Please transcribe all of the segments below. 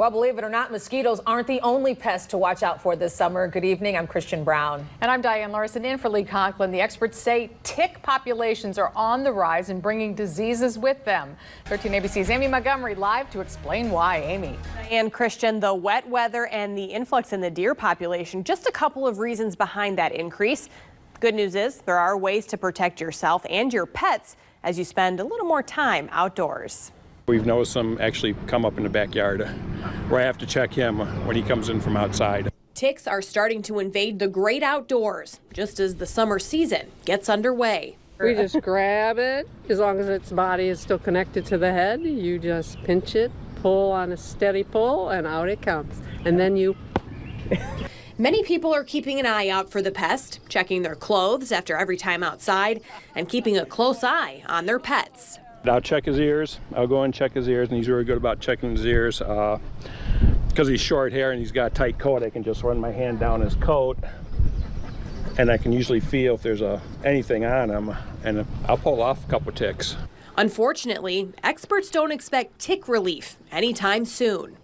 Well, believe it or not, mosquitoes aren't the only pest to watch out for this summer. Good evening. I'm Christian Brown. And I'm Diane Larson in for Lee Conklin. The experts say tick populations are on the rise and bringing diseases with them. 13 ABC's Amy Montgomery live to explain why. Amy. And Christian, the wet weather and the influx in the deer population, just a couple of reasons behind that increase. Good news is there are ways to protect yourself and your pets as you spend a little more time outdoors. We've noticed some actually come up in the backyard where I have to check him when he comes in from outside. Ticks are starting to invade the great outdoors just as the summer season gets underway. We just grab it. As long as its body is still connected to the head, you just pinch it, pull on a steady pull, and out it comes. And then you... Many people are keeping an eye out for the pest, checking their clothes after every time outside, and keeping a close eye on their pets. I'll check his ears. I'll go and check his ears, and he's really good about checking his ears. Because he's short hair and he's got a tight coat, I can just run my hand down his coat, and I can usually feel if there's anything on him, and I'll pull off a couple ticks. Unfortunately, experts don't expect tick relief anytime soon.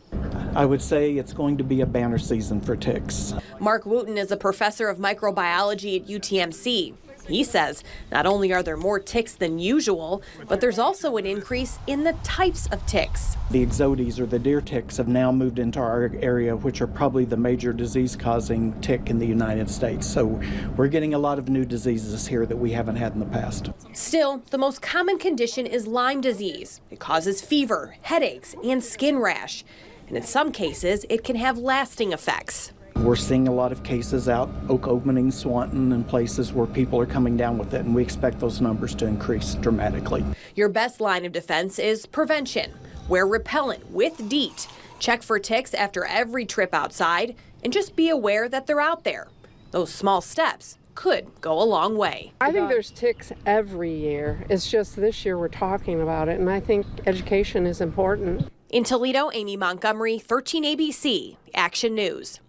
I would say it's going to be a banner season for ticks. Mark Wooten is a professor of microbiology at UTMC. He says not only are there more ticks than usual, but there's also an increase in the types of ticks. The ixodes, or the deer ticks, have now moved into our area, which are probably the major disease-causing tick in the United States. So we're getting a lot of new diseases here that we haven't had in the past. Still, the most common condition is Lyme disease. It causes fever, headaches, and skin rash. And in some cases, it can have lasting effects. We're seeing a lot of cases out Oak Opening, Swanton, and places where people are coming down with it, and we expect those numbers to increase dramatically. Your best line of defense is prevention. Wear repellent with DEET. Check for ticks after every trip outside, and just be aware that they're out there. Those small steps could go a long way. I think there's ticks every year. It's just this year we're talking about it, and I think education is important. In Toledo, Amy Montgomery, 13 ABC, Action News.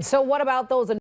So what about those